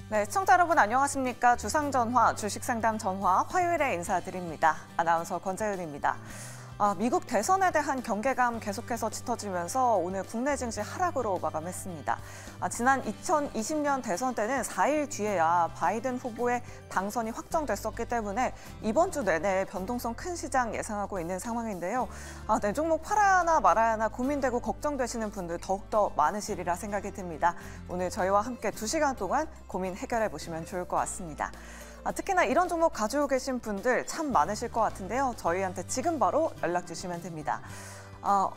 네, 시청자 여러분 안녕하십니까? 주상전화, 주식상담 전화 화요일에 인사드립니다. 아나운서 권재윤입니다. 미국 대선에 대한 경계감 계속해서 짙어지면서 오늘 국내 증시 하락으로 마감했습니다. 지난 2020년 대선 때는 4일 뒤에야 바이든 후보의 당선이 확정됐었기 때문에 이번 주 내내 변동성 큰 시장 예상하고 있는 상황인데요. 내 종목 팔아야 하나 말아야 하나 고민되고 걱정되시는 분들 더욱더 많으시리라 생각이 듭니다. 오늘 저희와 함께 2시간 동안 고민 해결해 보시면 좋을 것 같습니다. 특히나 이런 종목 가지고 계신 분들 참 많으실 것 같은데요. 저희한테 지금 바로 연락 주시면 됩니다.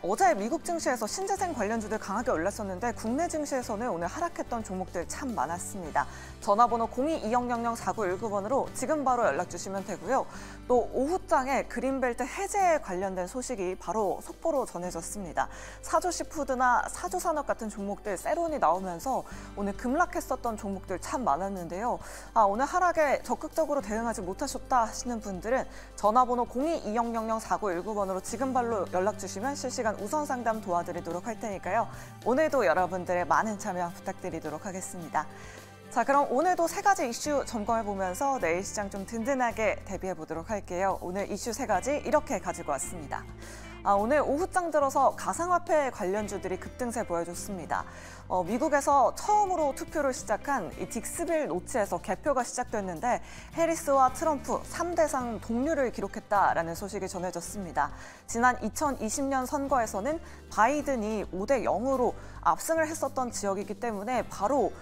어제 미국 증시에서 신재생 관련주들 강하게 올랐었는데 국내 증시에서는 오늘 하락했던 종목들 참 많았습니다. 전화번호 02-2000-4919번으로 지금 바로 연락 주시면 되고요. 또 오후장에 그린벨트 해제에 관련된 소식이 바로 속보로 전해졌습니다. 사조시푸드나 사조산업 같은 종목들 세론이 나오면서 오늘 급락했었던 종목들 참 많았는데요. 오늘 하락에 적극적으로 대응하지 못하셨다 하시는 분들은 전화번호 02-2000-4919번으로 지금 바로 연락 주시면 실시간 우선 상담 도와드리도록 할 테니까요. 오늘도 여러분들의 많은 참여 부탁드리도록 하겠습니다. 자, 그럼 오늘도 3가지 이슈 점검해보면서 내일 시장 좀 든든하게 대비해보도록 할게요. 오늘 이슈 3가지 이렇게 가지고 왔습니다. 오늘 오후장 들어서 가상화폐 관련주들이 급등세 보여줬습니다. 미국에서 처음으로 투표를 시작한 이 딕스빌 노치에서 개표가 시작됐는데 해리스와 트럼프 3대상 동률을 기록했다라는 소식이 전해졌습니다. 지난 2020년 선거에서는 바이든이 5대0으로 압승을 했었던 지역이기 때문에 바로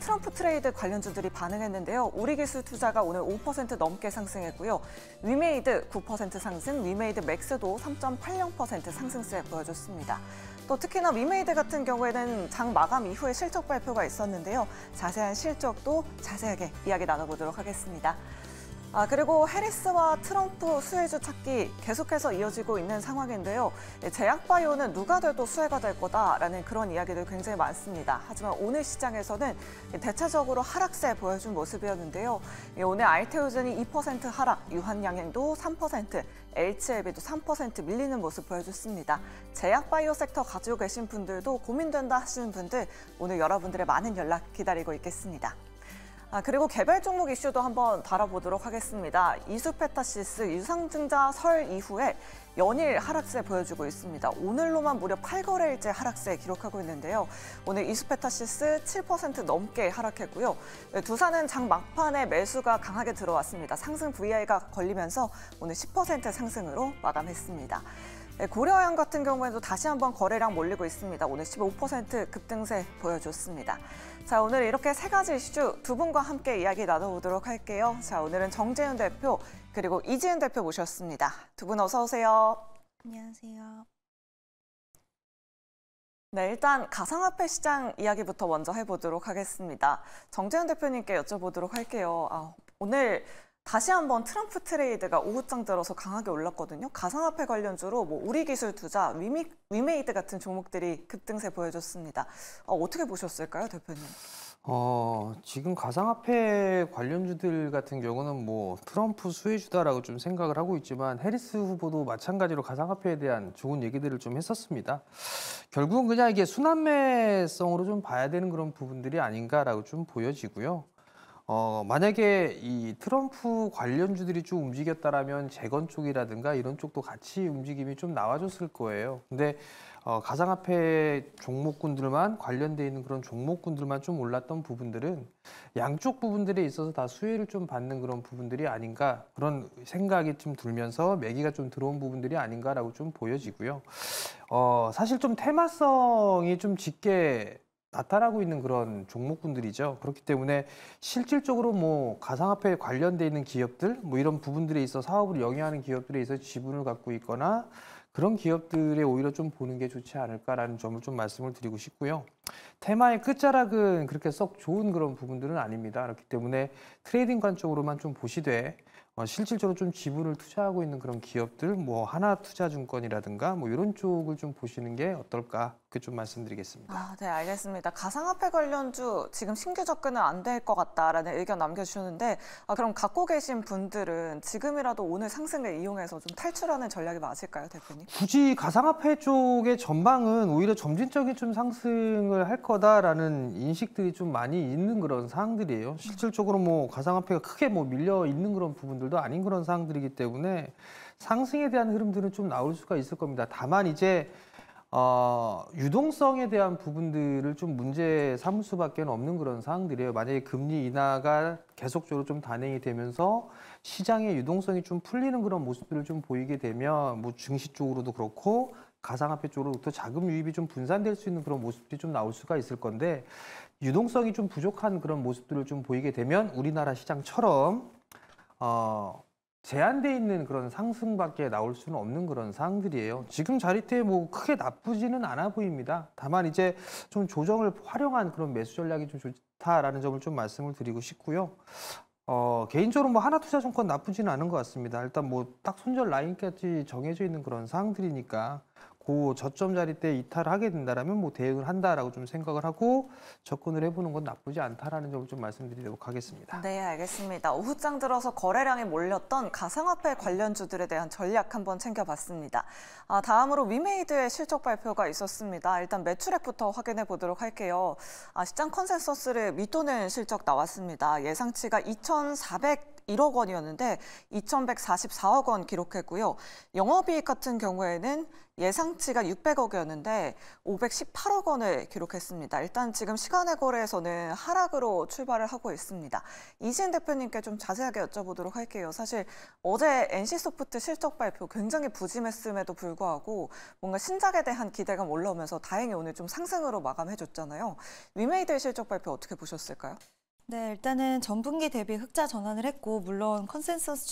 트럼프 트레이드 관련주들이 반응했는데요. 우리기술 투자가 오늘 5% 넘게 상승했고요. 위메이드 9% 상승, 위메이드 맥스도 3.80% 상승세 보여줬습니다. 또 특히나 위메이드 같은 경우에는 장 마감 이후에 실적 발표가 있었는데요. 자세한 실적도 자세하게 이야기 나눠보도록 하겠습니다. 그리고 해리스와 트럼프 수혜주 찾기 계속해서 이어지고 있는 상황인데요. 제약바이오는 누가 돼도 수혜가 될 거다라는 그런 이야기들 굉장히 많습니다. 하지만 오늘 시장에서는 대체적으로 하락세 보여준 모습이었는데요. 오늘 알테오젠이 2% 하락, 유한양행도 3%, HLB도 3% 밀리는 모습 보여줬습니다. 제약바이오 섹터 가지고 계신 분들도 고민된다 하시는 분들 오늘 여러분들의 많은 연락 기다리고 있겠습니다. 그리고 개별 종목 이슈도 한번 다뤄보도록 하겠습니다. 이수페타시스 유상증자 설 이후에 연일 하락세 보여주고 있습니다. 오늘로만 무려 8거래일째 하락세 기록하고 있는데요. 오늘 이수페타시스 7% 넘게 하락했고요. 두산은 장 막판에 매수가 강하게 들어왔습니다. 상승 VI가 걸리면서 오늘 10% 상승으로 마감했습니다. 고려아연 같은 경우에도 다시 한번 거래량 몰리고 있습니다. 오늘 15% 급등세 보여줬습니다. 자, 오늘 이렇게 3가지 이슈 두 분과 함께 이야기 나눠보도록 할게요. 자, 오늘은 정재윤 대표 그리고 이지은 대표 모셨습니다. 두 분 어서 오세요. 안녕하세요. 네, 일단 가상화폐 시장 이야기부터 먼저 해보도록 하겠습니다. 정재윤 대표님께 여쭤보도록 할게요. 오늘 다시 한번 트럼프 트레이드가 오후장 들어서 강하게 올랐거든요. 가상화폐 관련주로 우리기술 투자, 위메이드 같은 종목들이 급등세 보여줬습니다. 어떻게 보셨을까요, 대표님? 지금 가상화폐 관련주들 같은 경우는 트럼프 수혜주다라고 좀 생각을 하고 있지만 해리스 후보도 마찬가지로 가상화폐에 대한 좋은 얘기들을 좀 했었습니다. 결국은 그냥 이게 순환매성으로 좀 봐야 되는 그런 부분들이 아닌가라고 좀 보여지고요. 만약에 이 트럼프 관련주들이 좀 움직였다라면 재건 쪽이라든가 이런 쪽도 같이 움직임이 좀 나와줬을 거예요. 근데 가상화폐 종목군들만 관련돼 있는 그런 종목군들만 좀 올랐던 부분들은 양쪽 부분들에 있어서 다 수혜를 좀 받는 그런 부분들이 아닌가 그런 생각이 좀 들면서 매기가 좀 들어온 부분들이 아닌가라고 좀 보여지고요. 사실 좀 테마성이 좀 짙게 나타나고 있는 그런 종목군들이죠. 그렇기 때문에 실질적으로 가상화폐에 관련돼 있는 기업들 이런 부분들에 있어 사업을 영위하는 기업들에 있어 지분을 갖고 있거나 그런 기업들에 오히려 좀 보는 게 좋지 않을까라는 점을 좀 말씀을 드리고 싶고요. 테마의 끝자락은 그렇게 썩 좋은 그런 부분들은 아닙니다. 그렇기 때문에 트레이딩 관점으로만 좀 보시되 실질적으로 좀 지분을 투자하고 있는 그런 기업들, 하나투자증권이라든가 이런 쪽을 좀 보시는 게 어떨까 그렇게 좀 말씀드리겠습니다. 네, 알겠습니다. 가상화폐 관련주 지금 신규 접근은 안 될 것 같다라는 의견 남겨주셨는데 그럼 갖고 계신 분들은 지금이라도 오늘 상승을 이용해서 좀 탈출하는 전략이 맞을까요, 대표님? 굳이 가상화폐 쪽의 전망은 오히려 점진적인 좀 상승을 상승을 할 거다라는 인식들이 좀 많이 있는 그런 사항들이에요. 실질적으로 뭐 가상화폐가 크게 뭐 밀려 있는 그런 부분들도 아닌 그런 사항들이기 때문에 상승에 대한 흐름들은 좀 나올 수가 있을 겁니다. 다만 이제 유동성에 대한 부분들을 좀 문제 삼을 수밖에 없는 그런 사항들이에요. 만약에 금리 인하가 계속적으로 좀 단행이 되면서 시장의 유동성이 좀 풀리는 그런 모습들을 좀 보이게 되면 뭐 증시 쪽으로도 그렇고 가상화폐 쪽으로부터 자금 유입이 좀 분산될 수 있는 그런 모습들이 좀 나올 수가 있을 건데 유동성이 좀 부족한 그런 모습들을 좀 보이게 되면 우리나라 시장처럼 제한돼 있는 그런 상승밖에 나올 수는 없는 그런 사항들이에요. 지금 자리대 뭐 크게 나쁘지는 않아 보입니다. 다만 이제 좀 조정을 활용한 그런 매수 전략이 좀 좋다라는 점을 좀 말씀을 드리고 싶고요. 개인적으로 뭐 하나투자증권 나쁘지는 않은 것 같습니다. 일단 뭐 딱 손절 라인까지 정해져 있는 그런 사항들이니까 그 저점 자리 때 이탈을 하게 된다라면 뭐 대응을 한다라고 좀 생각을 하고 접근을 해보는 건 나쁘지 않다라는 점을 좀 말씀드리도록 하겠습니다. 네, 알겠습니다. 오후장 들어서 거래량이 몰렸던 가상화폐 관련주들에 대한 전략 한번 챙겨봤습니다. 다음으로 위메이드의 실적 발표가 있었습니다. 일단 매출액부터 확인해 보도록 할게요. 시장 컨센서스를 밑도는 실적 나왔습니다. 예상치가 2,401억 원이었는데 2,144억 원 기록했고요. 영업이익 같은 경우에는 예상치가 600억이었는데 518억 원을 기록했습니다. 일단 지금 시간의 거래에서는 하락으로 출발을 하고 있습니다. 이진 대표님께 좀 자세하게 여쭤보도록 할게요. 사실 어제 NC소프트 실적 발표 굉장히 부진했음에도 불구하고 뭔가 신작에 대한 기대감 올라오면서 다행히 오늘 좀 상승으로 마감해줬잖아요. 위메이드의 실적 발표 어떻게 보셨을까요? 네, 일단은 전분기 대비 흑자 전환을 했고 물론 컨센서스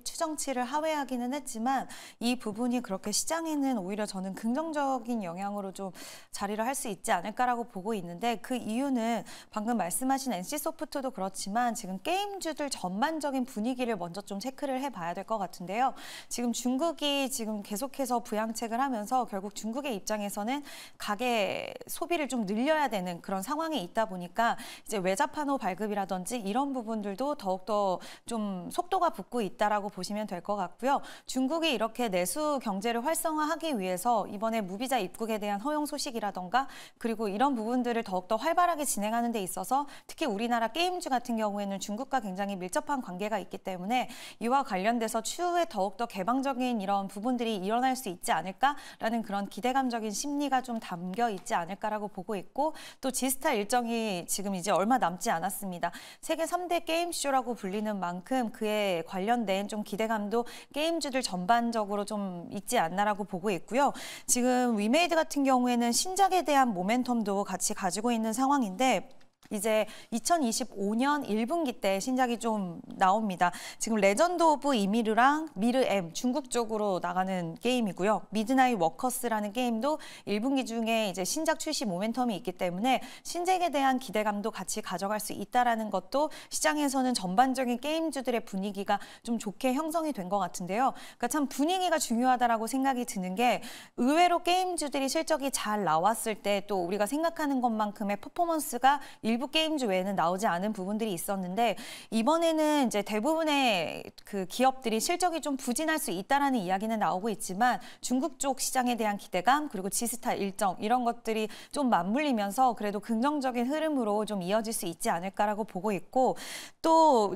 추정치를 하회하기는 했지만 이 부분이 그렇게 시장에는 오히려 저는 긍정적인 영향으로 좀 자리를 할 수 있지 않을까라고 보고 있는데 그 이유는 방금 말씀하신 NC소프트도 그렇지만 지금 게임주들 전반적인 분위기를 먼저 좀 체크를 해봐야 될 것 같은데요. 지금 중국이 지금 계속해서 부양책을 하면서 결국 중국의 입장에서는 가계 소비를 좀 늘려야 되는 그런 상황이 있다 보니까 이제 외자판호 발급이라든지 이런 부분들도 더욱더 좀 속도가 붙고 있다라고 보시면 될 것 같고요. 중국이 이렇게 내수 경제를 활성화하기 위해서 이번에 무비자 입국에 대한 허용 소식이라던가 그리고 이런 부분들을 더욱더 활발하게 진행하는 데 있어서 특히 우리나라 게임주 같은 경우에는 중국과 굉장히 밀접한 관계가 있기 때문에 이와 관련돼서 추후에 더욱더 개방적인 이런 부분들이 일어날 수 있지 않을까라는 그런 기대감적인 심리가 좀 담겨 있지 않을까라고 보고 있고 또 지스타 일정이 지금 이제 얼마 남지 않았습니다. 세계 3대 게임쇼라고 불리는 만큼 그에 관련된 좀 기대감도 게임주들 전반적으로 좀 있지 않나라고 보고 있고요. 지금 위메이드 같은 경우에는 신작에 대한 모멘텀도 같이 가지고 있는 상황인데 이제 2025년 1분기 때 신작이 좀 나옵니다. 지금 레전드 오브 이미르랑 미르엠 중국 쪽으로 나가는 게임이고요. 미드나잇 워커스라는 게임도 1분기 중에 이제 신작 출시 모멘텀이 있기 때문에 신작에 대한 기대감도 같이 가져갈 수 있다라는 것도 시장에서는 전반적인 게임주들의 분위기가 좀 좋게 형성이 된 것 같은데요. 그러니까 참 분위기가 중요하다라고 생각이 드는 게 의외로 게임주들이 실적이 잘 나왔을 때 또 우리가 생각하는 것만큼의 퍼포먼스가 일부 게임주 외에는 나오지 않은 부분들이 있었는데 이번에는 이제 대부분의 그 기업들이 실적이 좀 부진할 수 있다라는 이야기는 나오고 있지만 중국 쪽 시장에 대한 기대감 그리고 지스타 일정 이런 것들이 좀 맞물리면서 그래도 긍정적인 흐름으로 좀 이어질 수 있지 않을까라고 보고 있고 또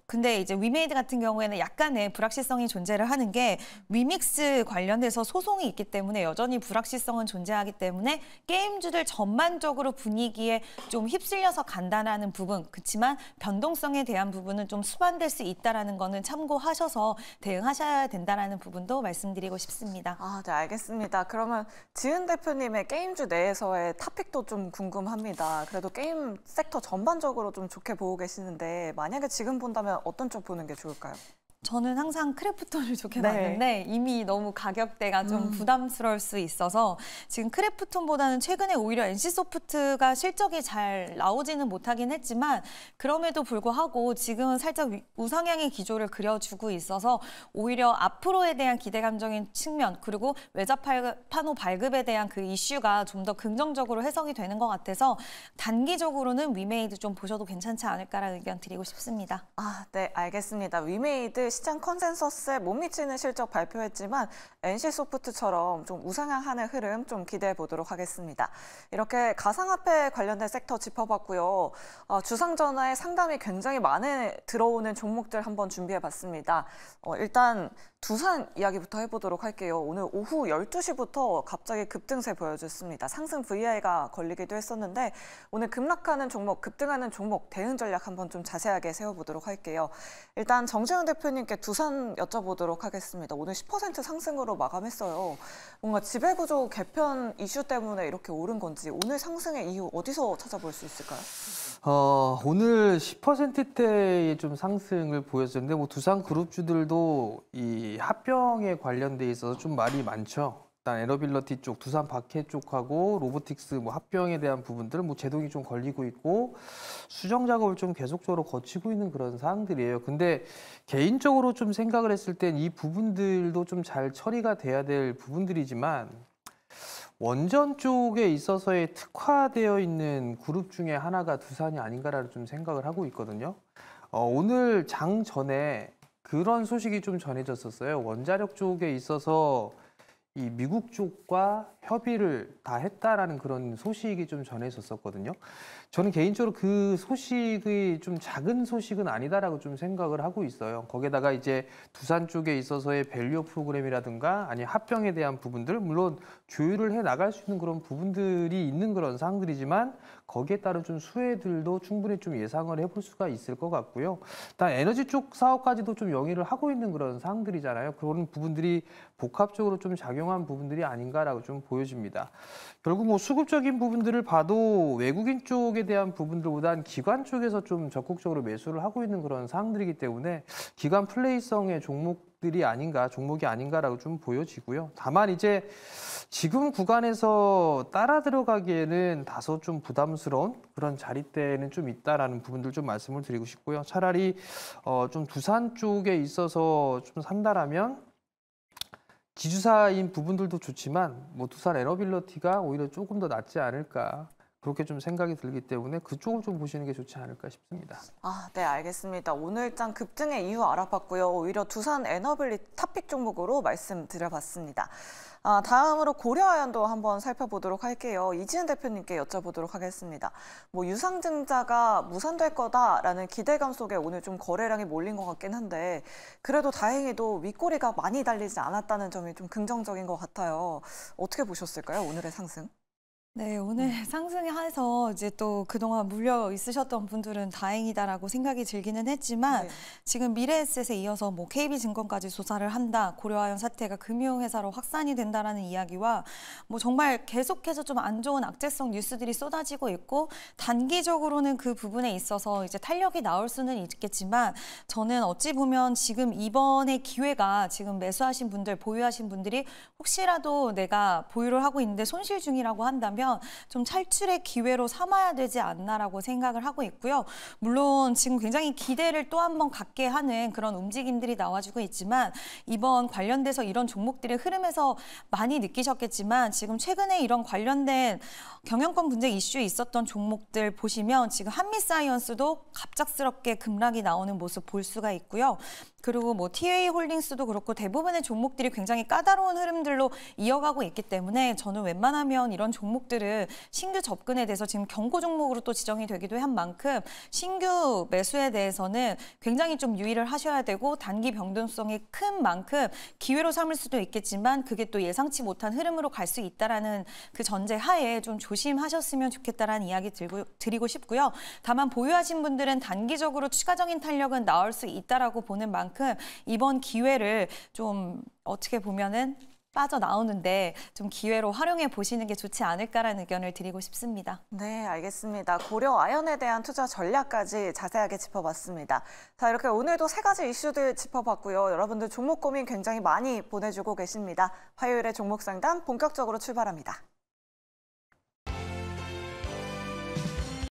근데 이제 위메이드 같은 경우에는 약간의 불확실성이 존재를 하는 게 위믹스 관련돼서 소송이 있기 때문에 여전히 불확실성은 존재하기 때문에 게임주들 전반적으로 분위기에 좀 휩쓸려서 간다는 부분 그렇지만 변동성에 대한 부분은 좀 수반될 수 있다는 거는 참고하셔서 대응하셔야 된다는 부분도 말씀드리고 싶습니다. 네, 알겠습니다. 그러면 지은 대표님의 게임주 내에서의 탑픽도 좀 궁금합니다. 그래도 게임 섹터 전반적으로 좀 좋게 보고 계시는데 만약에 지금 본다면 어떤 쪽 보는 게 좋을까요? 저는 항상 크래프톤을 좋게 네. 봤는데 이미 너무 가격대가 좀 부담스러울 수 있어서 지금 크래프톤보다는 최근에 오히려 NC소프트가 실적이 잘 나오지는 못하긴 했지만 그럼에도 불구하고 지금은 살짝 우상향의 기조를 그려주고 있어서 오히려 앞으로에 대한 기대감적인 측면 그리고 외자판호 발급에 대한 그 이슈가 좀 더 긍정적으로 해석이 되는 것 같아서 단기적으로는 위메이드 좀 보셔도 괜찮지 않을까라는 의견 드리고 싶습니다. 네, 알겠습니다. 위메이드 시장 컨센서스에 못 미치는 실적 발표했지만 NC소프트처럼 좀 우상향하는 흐름 좀 기대해 보도록 하겠습니다. 이렇게 가상화폐 관련된 섹터 짚어봤고요. 주상전화에 상담이 굉장히 많이 들어오는 종목들 한번 준비해봤습니다. 일단 두산 이야기부터 해보도록 할게요. 오늘 오후 12시부터 갑자기 급등세 보여줬습니다. 상승 VI가 걸리기도 했었는데 오늘 급락하는 종목, 급등하는 종목 대응 전략 한번 좀 자세하게 세워보도록 할게요. 일단 정재훈 대표님께 두산 여쭤보도록 하겠습니다. 오늘 10% 상승으로 마감했어요. 뭔가 지배구조 개편 이슈 때문에 이렇게 오른 건지 오늘 상승의 이유 어디서 찾아볼 수 있을까요? 오늘 10%대의 좀 상승을 보였었는데 뭐 두산 그룹주들도 이 합병에 관련돼 있어서 좀 말이 많죠. 일단 에너빌리티 쪽, 두산 바케 쪽하고 로보틱스 뭐 합병에 대한 부분들은 뭐 제동이 좀 걸리고 있고 수정 작업을 좀 계속적으로 거치고 있는 그런 사항들이에요. 근데 개인적으로 좀 생각을 했을 땐 이 부분들도 좀 잘 처리가 돼야 될 부분들이지만 원전 쪽에 있어서의 특화되어 있는 그룹 중에 하나가 두산이 아닌가라는 좀 생각을 하고 있거든요. 오늘 장 전에 그런 소식이 좀 전해졌었어요. 원자력 쪽에 있어서 이 미국 쪽과 협의를 다 했다라는 그런 소식이 좀 전해졌었거든요. 저는 개인적으로 그 소식이 좀 작은 소식은 아니다라고 좀 생각을 하고 있어요. 거기에다가 이제 두산 쪽에 있어서의 밸류 프로그램이라든가 아니 합병에 대한 부분들 물론 조율을 해 나갈 수 있는 그런 부분들이 있는 그런 사항들이지만 거기에 따른 좀 수혜들도 충분히 좀 예상을 해볼 수가 있을 것 같고요. 일단 에너지 쪽 사업까지도 좀 영위를 하고 있는 그런 사항들이잖아요. 그런 부분들이 복합적으로 좀 작용한 부분들이 아닌가라고 좀 보여집니다. 결국 뭐 수급적인 부분들을 봐도 외국인 쪽에 대한 부분들보다는 기관 쪽에서 좀 적극적으로 매수를 하고 있는 그런 사항들이기 때문에 기관 플레이성의 종목이 아닌가라고 좀 보여지고요. 다만 이제 지금 구간에서 따라 들어가기에는 다소 좀 부담스러운 그런 자리대는 좀 있다라는 부분들 좀 말씀을 드리고 싶고요. 차라리 좀 두산 쪽에 있어서 좀 산다라면 지주사인 부분들도 좋지만 뭐 두산 에너빌리티가 오히려 조금 더 낫지 않을까 그렇게 좀 생각이 들기 때문에 그쪽을 좀 보시는 게 좋지 않을까 싶습니다. 네, 알겠습니다. 오늘 장 급등의 이유 알아봤고요. 오히려 두산 에너빌리티 탑픽 종목으로 말씀드려봤습니다. 다음으로 고려아연도 한번 살펴보도록 할게요. 이지은 대표님께 여쭤보도록 하겠습니다. 뭐 유상증자가 무산될 거다라는 기대감 속에 오늘 좀 거래량이 몰린 것 같긴 한데 그래도 다행히도 윗꼬리가 많이 달리지 않았다는 점이 좀 긍정적인 것 같아요. 어떻게 보셨을까요? 오늘의 상승? 네, 오늘 상승해서 이제 또 그동안 물려 있으셨던 분들은 다행이다라고 생각이 들기는 했지만 지금 미래에셋에 이어서 뭐 KB증권까지 조사를 한다, 고려아연 사태가 금융회사로 확산이 된다라는 이야기와 뭐 정말 계속해서 좀 안 좋은 악재성 뉴스들이 쏟아지고 있고 단기적으로는 그 부분에 있어서 이제 탄력이 나올 수는 있겠지만 저는 어찌 보면 지금 이번의 기회가 지금 매수하신 분들, 보유하신 분들이 혹시라도 내가 보유를 하고 있는데 손실 중이라고 한다면 좀 탈출의 기회로 삼아야 되지 않나라고 생각을 하고 있고요. 물론 지금 굉장히 기대를 또 한 번 갖게 하는 그런 움직임들이 나와주고 있지만 이번 관련돼서 이런 종목들의 흐름에서 많이 느끼셨겠지만 지금 최근에 이런 관련된 경영권 분쟁 이슈에 있었던 종목들 보시면 지금 한미사이언스도 갑작스럽게 급락이 나오는 모습 볼 수가 있고요. 그리고 뭐 TA홀딩스도 그렇고 대부분의 종목들이 굉장히 까다로운 흐름들로 이어가고 있기 때문에 저는 웬만하면 이런 종목들은 신규 접근에 대해서 지금 경고 종목으로 또 지정이 되기도 한 만큼 신규 매수에 대해서는 굉장히 좀 유의를 하셔야 되고 단기 변동성이 큰 만큼 기회로 삼을 수도 있겠지만 그게 또 예상치 못한 흐름으로 갈 수 있다라는 그 전제 하에 좀 조심하셨으면 좋겠다라는 이야기 드리고 싶고요. 다만 보유하신 분들은 단기적으로 추가적인 탄력은 나올 수 있다라고 보는 만큼 이번 기회를 좀 어떻게 보면은 빠져나오는데 좀 기회로 활용해 보시는 게 좋지 않을까라는 의견을 드리고 싶습니다. 네, 알겠습니다. 고려아연에 대한 투자 전략까지 자세하게 짚어봤습니다. 자, 이렇게 오늘도 3가지 이슈들 짚어봤고요. 여러분들 종목 고민 굉장히 많이 보내주고 계십니다. 화요일에 종목 상담 본격적으로 출발합니다.